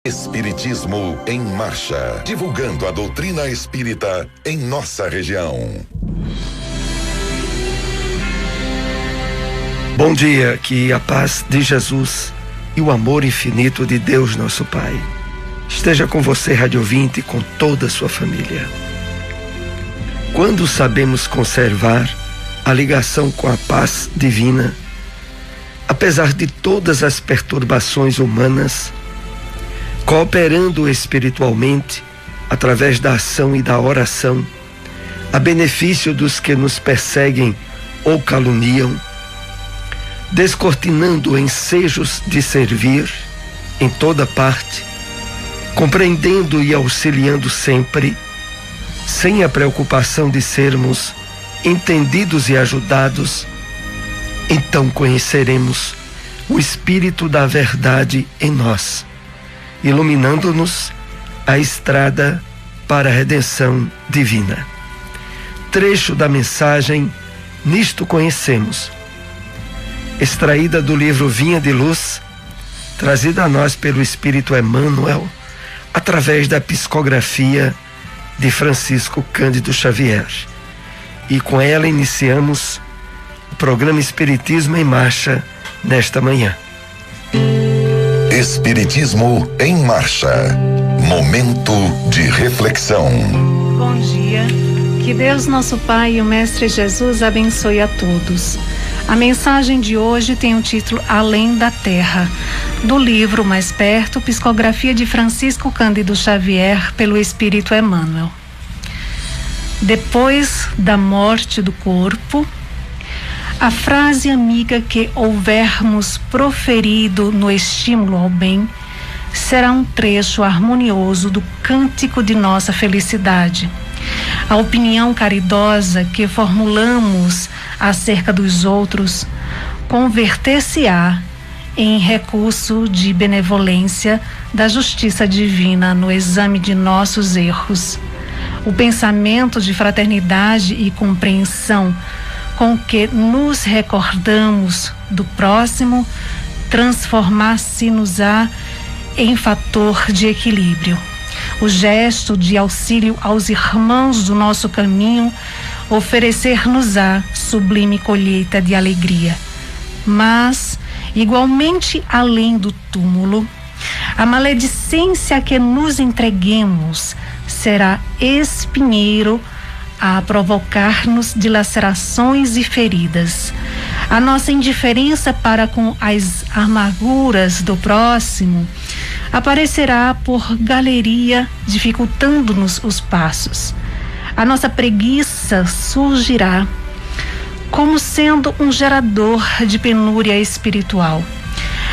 Espiritismo em Marcha, divulgando a doutrina espírita em nossa região. Bom dia, que a paz de Jesus e o amor infinito de Deus, nosso Pai, esteja com você, rádio ouvinte, com toda a sua família. Quando sabemos conservar a ligação com a paz divina, apesar de todas as perturbações humanas, cooperando espiritualmente através da ação e da oração, a benefício dos que nos perseguem ou caluniam, descortinando ensejos de servir em toda parte, compreendendo e auxiliando sempre, sem a preocupação de sermos entendidos e ajudados, então conheceremos o Espírito da verdade em nós, iluminando-nos a estrada para a redenção divina. Trecho da mensagem Nisto Conhecemos, extraída do livro Vinha de Luz, trazida a nós pelo Espírito Emmanuel, através da psicografia de Francisco Cândido Xavier. E com ela iniciamos o programa Espiritismo em Marcha nesta manhã. Espiritismo em Marcha. Momento de reflexão. Bom dia. Que Deus, nosso Pai e o Mestre Jesus abençoe a todos. A mensagem de hoje tem o título Além da Terra, do livro Mais Perto, psicografia de Francisco Cândido Xavier, pelo Espírito Emmanuel. Depois da morte do corpo, a frase amiga que houvermos proferido no estímulo ao bem será um trecho harmonioso do cântico de nossa felicidade. A opinião caridosa que formulamos acerca dos outros converter-se-á em recurso de benevolência da justiça divina no exame de nossos erros. O pensamento de fraternidade e compreensão com que nos recordamos do próximo transformar-se-nos-á em fator de equilíbrio. O gesto de auxílio aos irmãos do nosso caminho oferecer-nos-á sublime colheita de alegria. Mas, igualmente além do túmulo, a maledicência a que nos entreguemos será espinheiro a provocar-nos dilacerações e feridas. A nossa indiferença para com as amarguras do próximo aparecerá por galeria, dificultando-nos os passos. A nossa preguiça surgirá como sendo um gerador de penúria espiritual.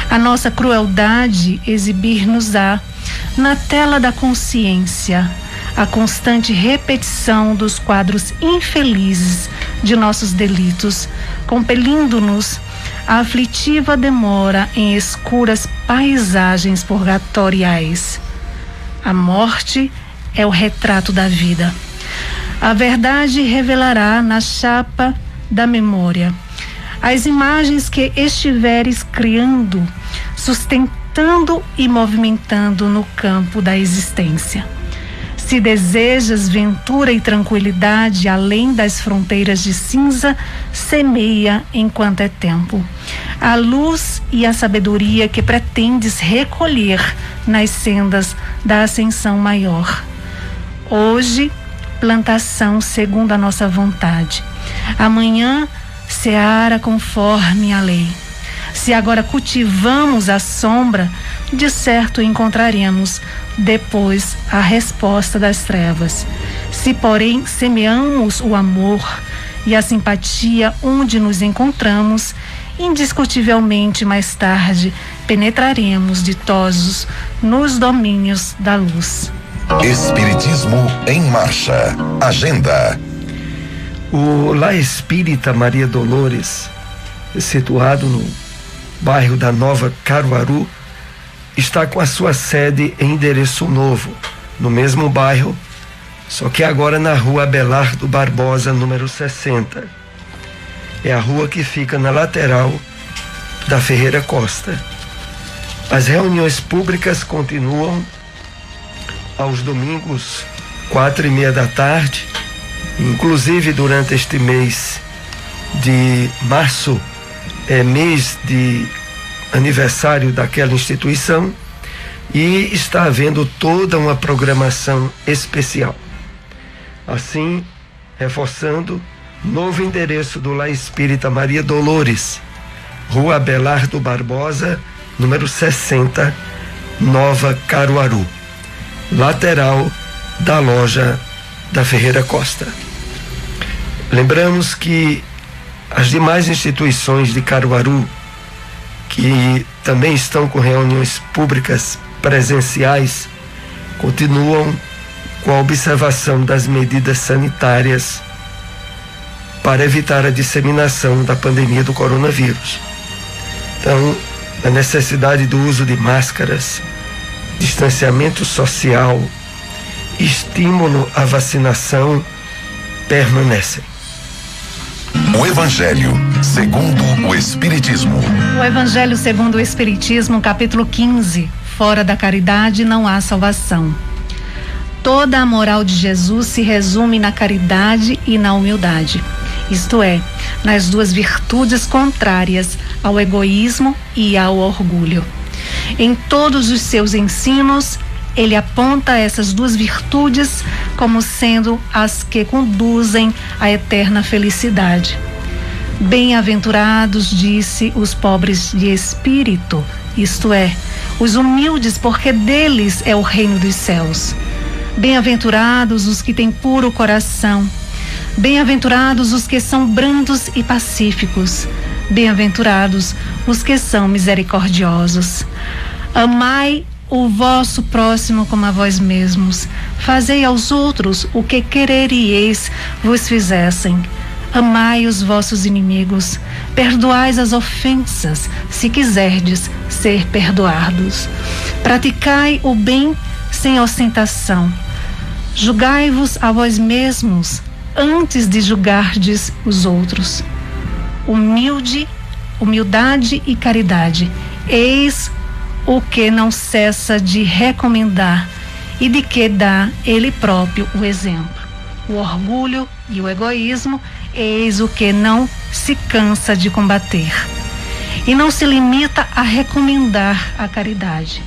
A nossa crueldade exibir-nos-á na tela da consciência a constante repetição dos quadros infelizes de nossos delitos, compelindo-nos à aflitiva demora em escuras paisagens purgatoriais. A morte é o retrato da vida. A verdade revelará na chapa da memória as imagens que estiveres criando, sustentando e movimentando no campo da existência. Se desejas ventura e tranquilidade além das fronteiras de cinza, semeia enquanto é tempo a luz e a sabedoria que pretendes recolher nas sendas da ascensão maior. Hoje, plantação segundo a nossa vontade. Amanhã, seara conforme a lei. Se agora cultivamos a sombra, de certo encontraremos depois a resposta das trevas. Se, porém, semeamos o amor e a simpatia onde nos encontramos, indiscutivelmente mais tarde penetraremos ditosos nos domínios da luz. Espiritismo em Marcha. Agenda. O Lar Espírita Maria Dolores, situado no bairro da Nova Caruaru, está com a sua sede em endereço novo, no mesmo bairro, só que agora na rua Abelardo Barbosa, número 60. É a rua que fica na lateral da Ferreira Costa. As reuniões públicas continuam aos domingos, 4:30 da tarde, inclusive durante este mês de março, mês de aniversário daquela instituição, e está havendo toda uma programação especial. Assim, reforçando, novo endereço do Lar Espírita Maria Dolores, Rua Abelardo Barbosa, número 60, Nova Caruaru, lateral da loja da Ferreira Costa. Lembramos que as demais instituições de Caruaru, que também estão com reuniões públicas presenciais, continuam com a observação das medidas sanitárias para evitar a disseminação da pandemia do coronavírus. Então, a necessidade do uso de máscaras, distanciamento social, estímulo à vacinação permanecem. O Evangelho segundo o Espiritismo. O Evangelho segundo o Espiritismo, capítulo 15. Fora da caridade não há salvação. Toda a moral de Jesus se resume na caridade e na humildade. Isto é, nas duas virtudes contrárias ao egoísmo e ao orgulho. Em todos os seus ensinos, ele aponta essas duas virtudes como sendo as que conduzem à eterna felicidade. Bem-aventurados, disse, os pobres de espírito, isto é, os humildes, porque deles é o reino dos céus. Bem-aventurados os que têm puro coração. Bem-aventurados os que são brandos e pacíficos. Bem-aventurados os que são misericordiosos. Amai o vosso próximo como a vós mesmos. Fazei aos outros o que quereríeis vos fizessem. Amai os vossos inimigos. Perdoais as ofensas, se quiserdes ser perdoados. Praticai o bem sem ostentação. Julgai-vos a vós mesmos antes de julgardes os outros. Humildade e caridade, eis o que não cessa de recomendar e de que dá ele próprio o exemplo. O orgulho e o egoísmo, eis o que não se cansa de combater. E não se limita a recomendar a caridade.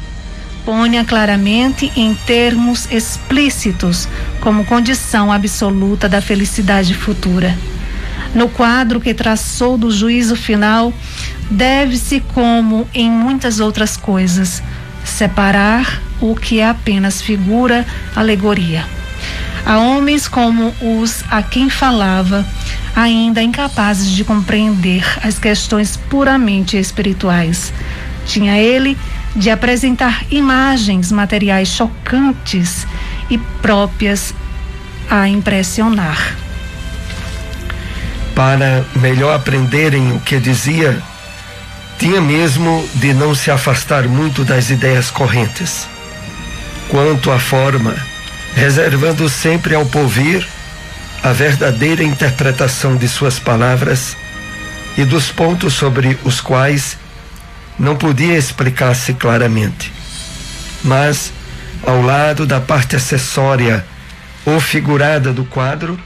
Põe-a claramente em termos explícitos como condição absoluta da felicidade futura. No quadro que traçou do juízo final, deve-se, como em muitas outras coisas, separar o que é apenas figura, alegoria. Há homens como os a quem falava, ainda incapazes de compreender as questões puramente espirituais. Tinha ele de apresentar imagens materiais chocantes e próprias a impressionar. Para melhor aprenderem o que dizia, tinha mesmo de não se afastar muito das ideias correntes. Quanto à forma, reservando sempre ao porvir a verdadeira interpretação de suas palavras e dos pontos sobre os quais não podia explicar-se claramente. Mas, ao lado da parte acessória ou figurada do quadro,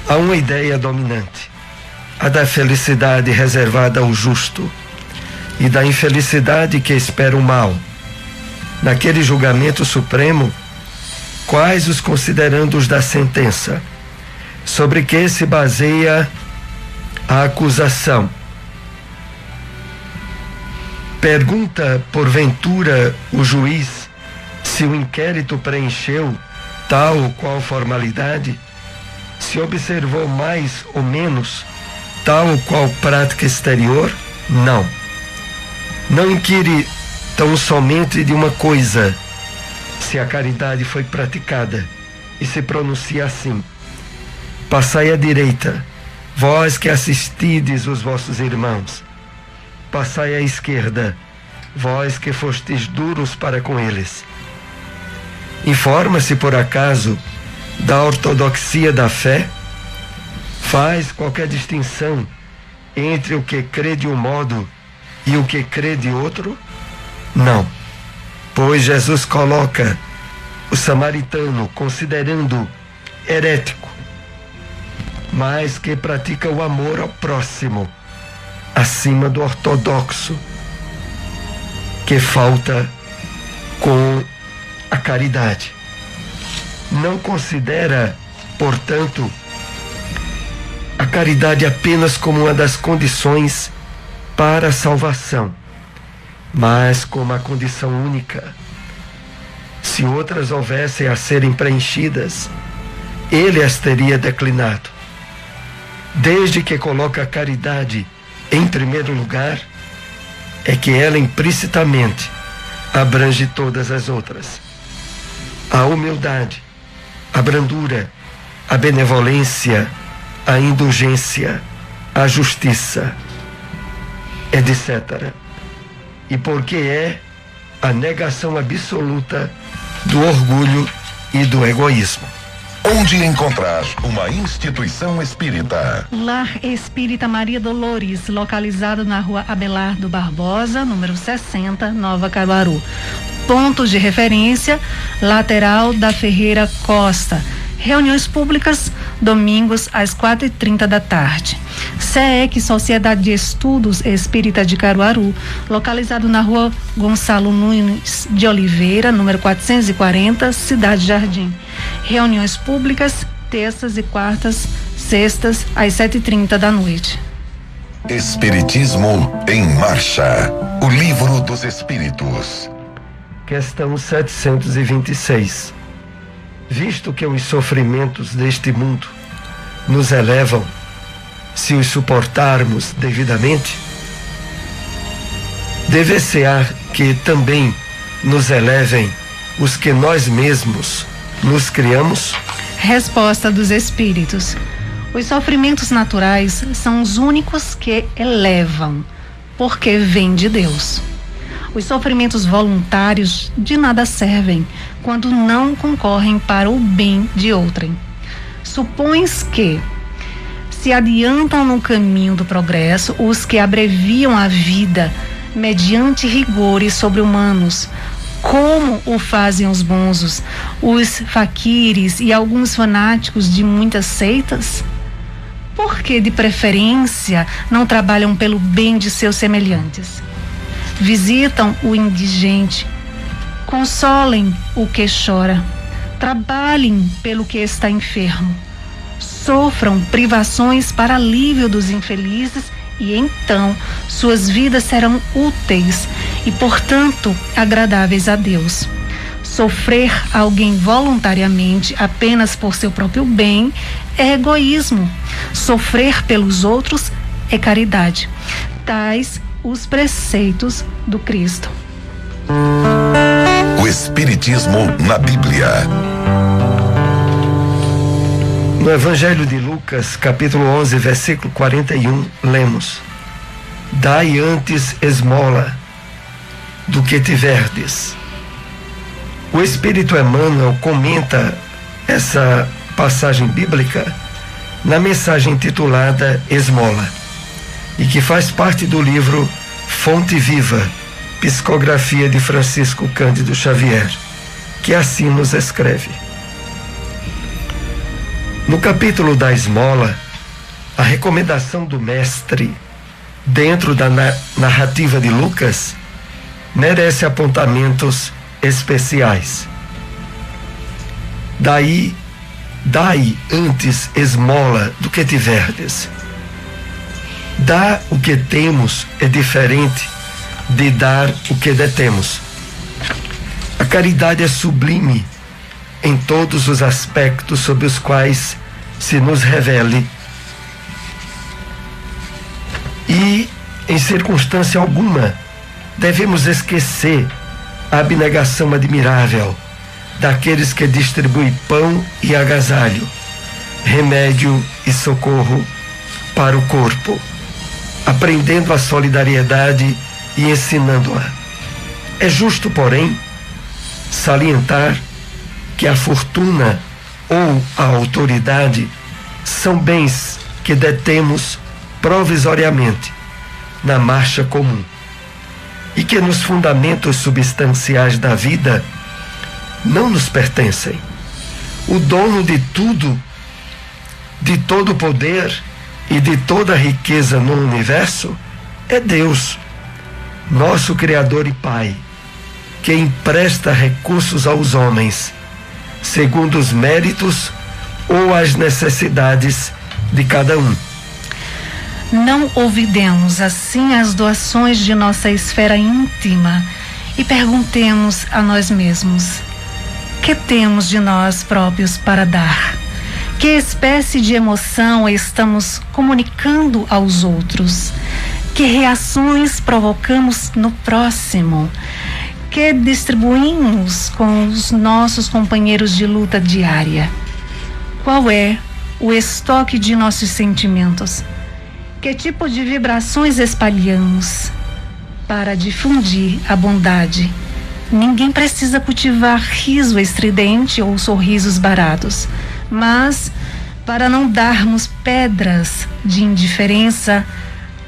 há uma ideia dominante, a da felicidade reservada ao justo e da infelicidade que espera o mal. Naquele julgamento supremo, quais os considerandos da sentença, sobre que se baseia a acusação? Pergunta, porventura, o juiz se o inquérito preencheu tal ou qual formalidade, se observou mais ou menos tal ou qual prática exterior? Não. Não inquire tão somente de uma coisa, se a caridade foi praticada, e se pronuncia assim: passai à direita, vós que assistides os vossos irmãos. Passai à esquerda, vós que fostes duros para com eles. Informa-se, por acaso, da ortodoxia da fé? Faz qualquer distinção entre o que crê de um modo e o que crê de outro? Não, pois Jesus coloca o samaritano considerando herético, mas que pratica o amor ao próximo acima do ortodoxo, que falta com a caridade. Não considera, portanto, a caridade apenas como uma das condições para a salvação, mas como a condição única. Se outras houvessem a serem preenchidas, ele as teria declinado. Desde que coloca a caridade em primeiro lugar, é que ela implicitamente abrange todas as outras. A humildade, a brandura, a benevolência, a indulgência, a justiça, etc. E porque é a negação absoluta do orgulho e do egoísmo. Onde encontrar uma instituição espírita? Lar Espírita Maria Dolores, localizado na rua Abelardo Barbosa, número 60, Nova Caruaru. Ponto de referência, lateral da Ferreira Costa. Reuniões públicas, domingos às 4h30 da tarde. SEEC, Sociedade de Estudos Espírita de Caruaru, localizado na rua Gonçalo Nunes de Oliveira, número 440, Cidade Jardim. Reuniões públicas, terças e quartas, sextas, às 7h30 da noite. Espiritismo em Marcha. O Livro dos Espíritos. Questão 726. Visto que os sofrimentos deste mundo nos elevam, se os suportarmos devidamente, deve-se-á que também nos elevem os que nós mesmos nos criamos? Resposta dos Espíritos. Os sofrimentos naturais são os únicos que elevam, porque vêm de Deus. Os sofrimentos voluntários de nada servem quando não concorrem para o bem de outrem. Supões que se adiantam no caminho do progresso os que abreviam a vida mediante rigores sobre-humanos, como o fazem os bonzos, os faquires e alguns fanáticos de muitas seitas? Por que, de preferência, não trabalham pelo bem de seus semelhantes? Visitam o indigente, consolem o que chora, trabalhem pelo que está enfermo, sofram privações para alívio dos infelizes e então suas vidas serão úteis e, portanto, agradáveis a Deus. Sofrer alguém voluntariamente apenas por seu próprio bem é egoísmo. Sofrer pelos outros é caridade. Tais os preceitos do Cristo. O Espiritismo na Bíblia. No Evangelho de Lucas, capítulo 11, versículo 41, lemos: Dai antes esmola do que tiverdes. O Espírito Emmanuel comenta essa passagem bíblica na mensagem intitulada Esmola, e que faz parte do livro Fonte Viva, Psicografia de Francisco Cândido Xavier, que assim nos escreve. No capítulo da esmola, a recomendação do mestre, dentro da narrativa de Lucas, merece apontamentos especiais. Dai antes esmola do que tiverdes. Dar o que temos é diferente de dar o que detemos. A caridade é sublime em todos os aspectos sob os quais se nos revele, e em circunstância alguma devemos esquecer a abnegação admirável daqueles que distribuem pão e agasalho, remédio e socorro para o corpo, aprendendo a solidariedade e ensinando-a. É justo, porém, salientar que a fortuna ou a autoridade são bens que detemos provisoriamente na marcha comum. e que nos fundamentos substanciais da vida não nos pertencem. O dono de tudo, de todo o poder e de toda a riqueza no universo é Deus, nosso Criador e Pai, que empresta recursos aos homens, segundo os méritos ou as necessidades de cada um. Não olvidemos assim as doações de nossa esfera íntima e perguntemos a nós mesmos: que temos de nós próprios para dar? Que espécie de emoção estamos comunicando aos outros? Que reações provocamos no próximo? Que distribuímos com os nossos companheiros de luta diária? Qual é o estoque de nossos sentimentos? Que tipo de vibrações espalhamos para difundir a bondade? Ninguém precisa cultivar riso estridente ou sorrisos baratos, mas para não darmos pedras de indiferença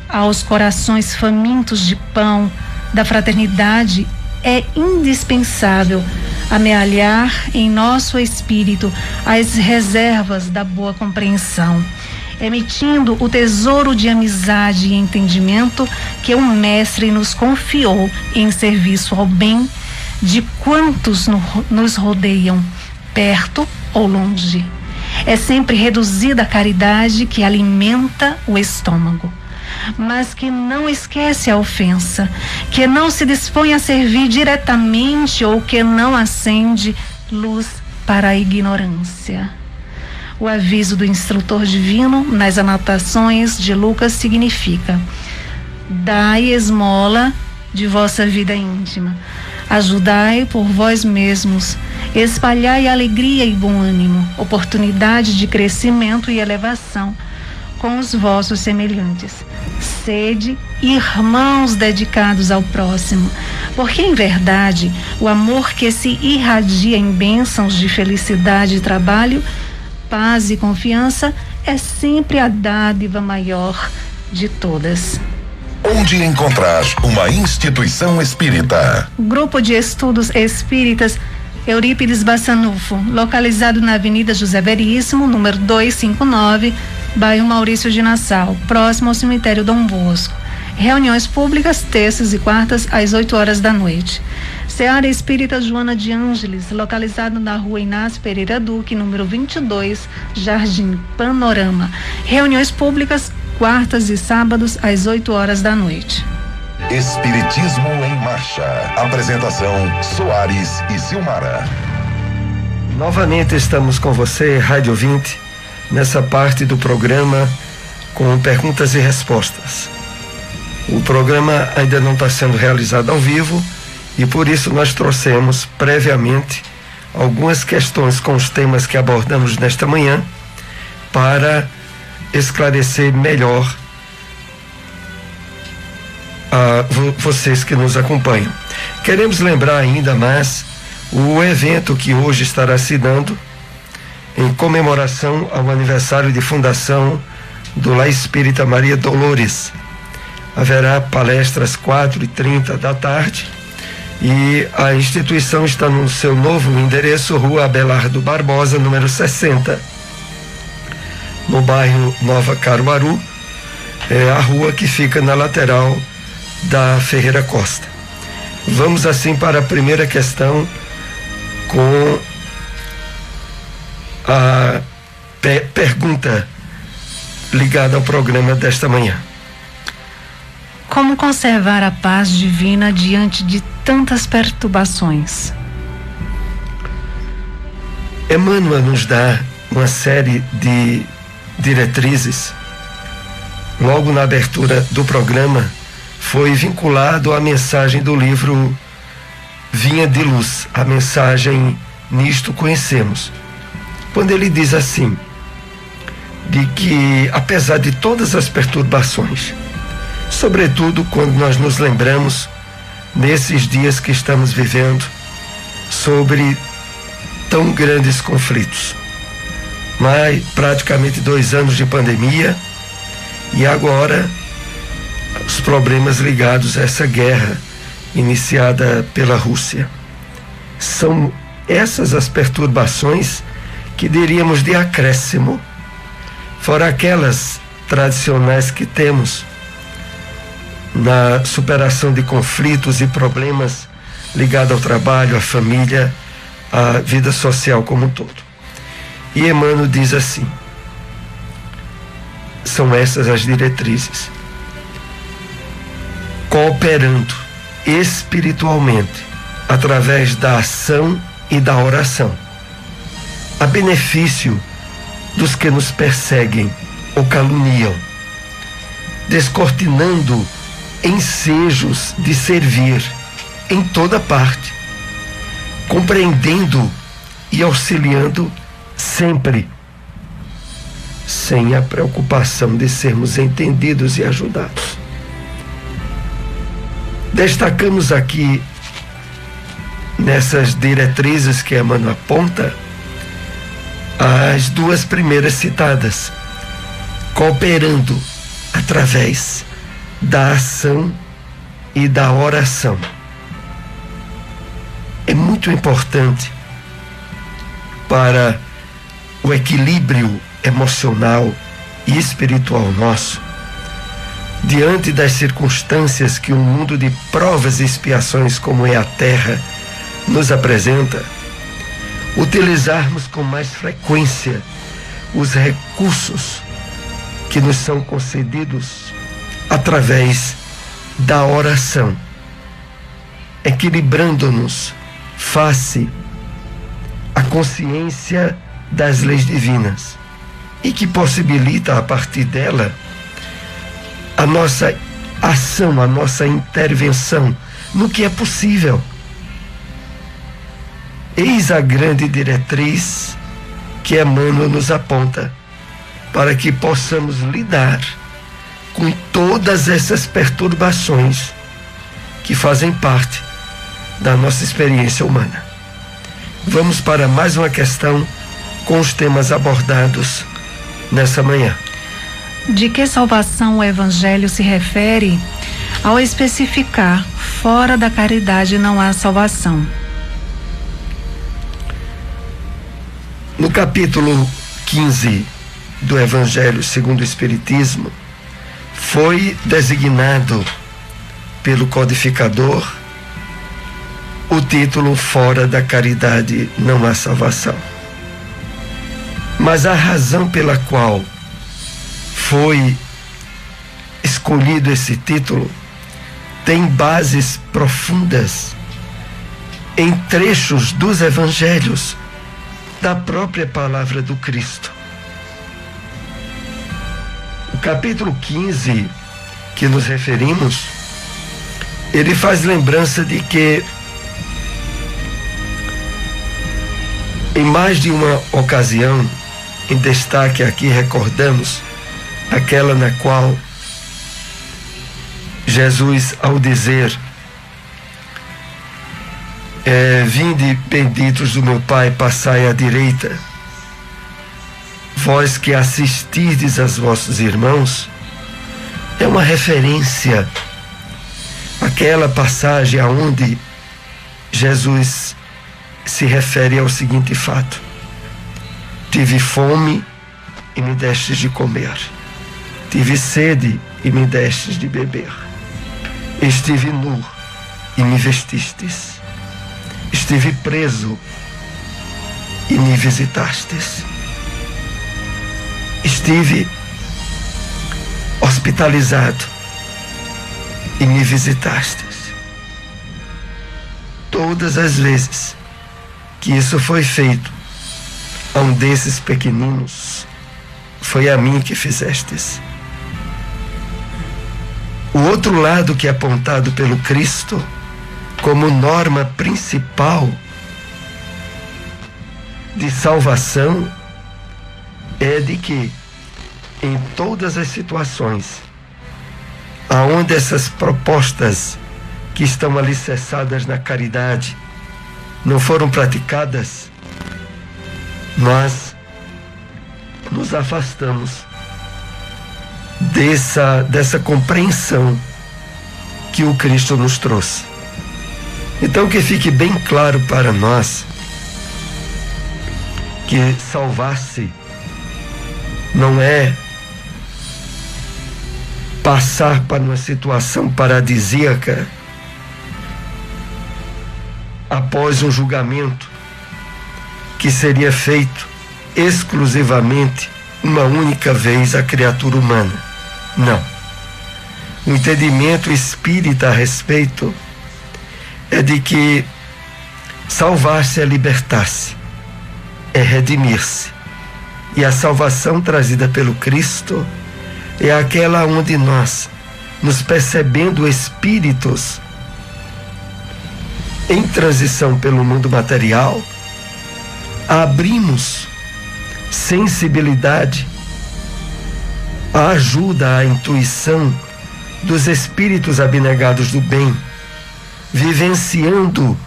aos corações famintos de pão da fraternidade, é indispensável amealhar em nosso espírito as reservas da boa compreensão, emitindo o tesouro de amizade e entendimento que o Mestre nos confiou em serviço ao bem de quantos nos rodeiam, perto ou longe. É sempre reduzida a caridade que alimenta o estômago, mas que não esquece a ofensa, que não se dispõe a servir diretamente ou que não acende luz para a ignorância. O aviso do instrutor divino nas anotações de Lucas significa: dai esmola de vossa vida íntima, ajudai por vós mesmos, espalhai alegria e bom ânimo, oportunidade de crescimento e elevação com os vossos semelhantes. Sede irmãos dedicados ao próximo, porque em verdade o amor que se irradia em bênçãos de felicidade e trabalho, paz e confiança é sempre a dádiva maior de todas. Onde encontrar uma instituição espírita? Grupo de Estudos Espíritas Eurípides Bassanufo, localizado na Avenida José Veríssimo, número 259, bairro Maurício de Nassau, próximo ao cemitério Dom Bosco. Reuniões públicas, terças e quartas, às 8 da noite. Seara Espírita Joana de Ângeles, localizado na rua Inácio Pereira Duque, número 22, Jardim Panorama. Reuniões públicas, quartas e sábados, às 8 da noite. Espiritismo em Marcha. Apresentação: Soares e Silmara. Novamente estamos com você, Rádio Ouvinte, nessa parte do programa com perguntas e respostas. O programa ainda não está sendo realizado ao vivo e por isso nós trouxemos previamente algumas questões com os temas que abordamos nesta manhã para esclarecer melhor a vocês que nos acompanham. Queremos lembrar ainda mais o evento que hoje estará se dando em comemoração ao aniversário de fundação do Lar Espírita Maria Dolores. Haverá palestras 4h30 da tarde e a instituição está no seu novo endereço, Rua Abelardo Barbosa, número 60, no bairro Nova Caruaru, a rua que fica na lateral da Ferreira Costa. Vamos assim para a primeira questão com a pergunta ligada ao programa desta manhã. Como conservar a paz divina diante de tantas perturbações? Emmanuel nos dá uma série de diretrizes. Logo na abertura do programa, foi vinculado à mensagem do livro Vinha de Luz, a mensagem Nisto Conhecemos, quando ele diz assim, de que apesar de todas as perturbações, sobretudo quando nós nos lembramos nesses dias que estamos vivendo sobre tão grandes conflitos, mas praticamente 2 anos de pandemia e agora os problemas ligados a essa guerra iniciada pela Rússia. São essas as perturbações que diríamos de acréscimo, fora aquelas tradicionais que temos na superação de conflitos e problemas ligados ao trabalho, à família, à vida social como um todo. E Emmanuel diz assim: são essas as diretrizes. Cooperando espiritualmente através da ação e da oração, a benefício dos que nos perseguem ou caluniam, descortinando ensejos de servir em toda parte, compreendendo e auxiliando sempre, sem a preocupação de sermos entendidos e ajudados. Destacamos aqui, nessas diretrizes que Emmanuel aponta, as duas primeiras citadas, cooperando através da ação e da oração. É muito importante para o equilíbrio emocional e espiritual nosso, diante das circunstâncias que um mundo de provas e expiações como é a Terra nos apresenta, utilizarmos com mais frequência os recursos que nos são concedidos através da oração, equilibrando-nos face à consciência das leis divinas e que possibilita, a partir dela, a nossa ação, a nossa intervenção no que é possível. Eis a grande diretriz que Emmanuel nos aponta para que possamos lidar com todas essas perturbações que fazem parte da nossa experiência humana. Vamos para mais uma questão com os temas abordados nessa manhã. De que salvação o Evangelho se refere ao especificar: fora da caridade não há salvação? No capítulo 15 do Evangelho segundo o Espiritismo, foi designado pelo codificador o título Fora da Caridade não há salvação. Mas a razão pela qual foi escolhido esse título tem bases profundas em trechos dos evangelhos, da própria palavra do Cristo. O capítulo 15 que nos referimos, ele faz lembrança de que em mais de uma ocasião, em destaque aqui recordamos aquela na qual Jesus, ao dizer: vinde benditos do meu Pai, passai à direita, vós que assistirdes aos vossos irmãos, é uma referência àquela passagem aonde Jesus se refere ao seguinte fato: tive fome e me destes de comer, tive sede e me destes de beber, estive nu e me vestistes, estive preso e me visitastes, estive hospitalizado e me visitastes. Todas as vezes que isso foi feito a um desses pequeninos, foi a mim que fizestes. O outro lado que é apontado pelo Cristo como norma principal de salvação é de que em todas as situações aonde essas propostas que estão alicerçadas na caridade não foram praticadas, nós nos afastamos dessa compreensão que o Cristo nos trouxe. Então, que fique bem claro para nós que salvar-se não é passar para uma situação paradisíaca após um julgamento que seria feito exclusivamente uma única vez à criatura humana. Não. O entendimento espírita a respeito é de que salvar-se é libertar-se, é redimir-se. E a salvação trazida pelo Cristo é aquela onde nós, nos percebendo espíritos em transição pelo mundo material, abrimos sensibilidade, a ajuda, a intuição dos espíritos abnegados do bem, vivenciando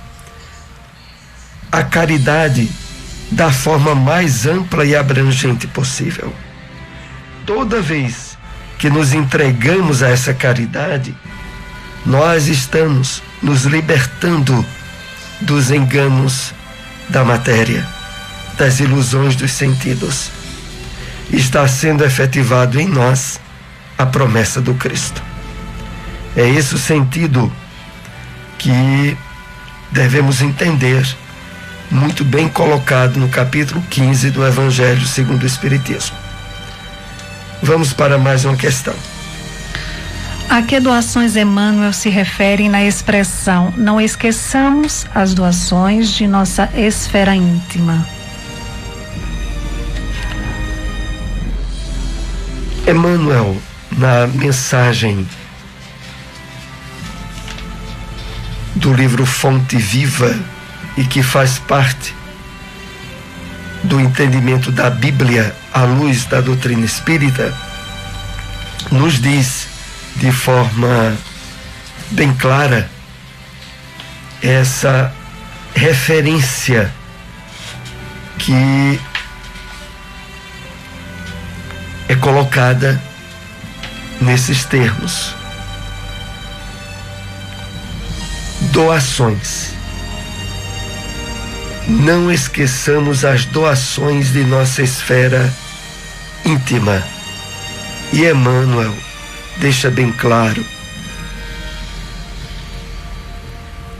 a caridade da forma mais ampla e abrangente possível. Toda vez que nos entregamos a essa caridade, nós estamos nos libertando dos enganos da matéria, das ilusões dos sentidos. Está sendo efetivado em nós a promessa do Cristo. É esse o sentido que devemos entender, muito bem colocado no capítulo 15 do Evangelho segundo o Espiritismo. Vamos para mais uma questão. A que doações Emmanuel se refere na expressão "não esqueçamos as doações de nossa esfera íntima"? Emmanuel, na mensagem do livro Fonte Viva, e que faz parte do entendimento da Bíblia à luz da doutrina espírita, nos diz de forma bem clara essa referência que é colocada nesses termos: doações. Não esqueçamos as doações de nossa esfera íntima. E Emmanuel deixa bem claro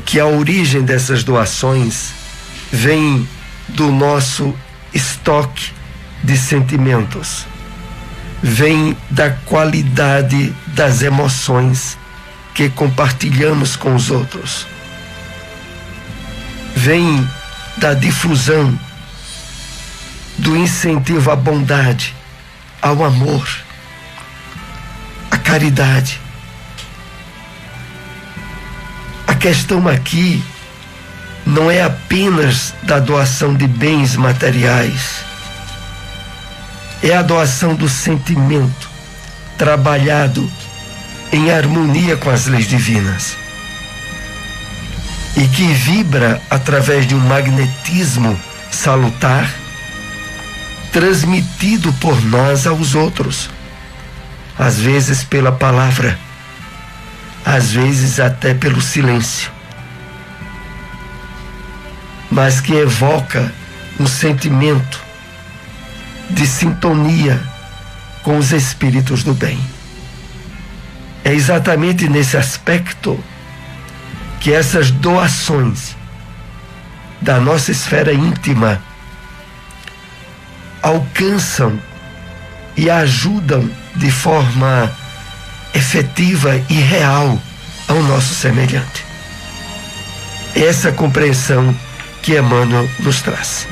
que a origem dessas doações vem do nosso estoque de sentimentos, vem da qualidade das emoções que compartilhamos com os outros, vem da difusão do incentivo à bondade, ao amor, à caridade. A questão aqui não é apenas da doação de bens materiais, é a doação do sentimento trabalhado em harmonia com as leis divinas e que vibra através de um magnetismo salutar transmitido por nós aos outros, às vezes pela palavra, às vezes até pelo silêncio, mas que evoca um sentimento de sintonia com os espíritos do bem. É exatamente nesse aspecto que essas doações da nossa esfera íntima alcançam e ajudam de forma efetiva e real ao nosso semelhante. Essa compreensão que Emmanuel nos traz.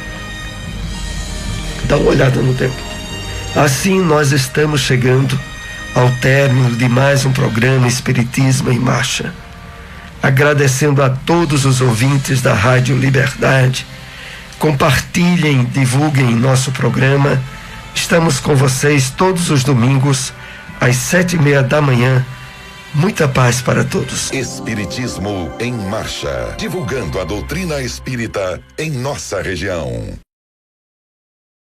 Dá uma olhada no tempo. Assim nós estamos chegando ao término de mais um programa Espiritismo em Marcha. Agradecendo a todos os ouvintes da Rádio Liberdade. Compartilhem, divulguem nosso programa. Estamos com vocês todos os domingos às 7:30 da manhã. Muita paz para todos. Espiritismo em Marcha, divulgando a doutrina espírita em nossa região.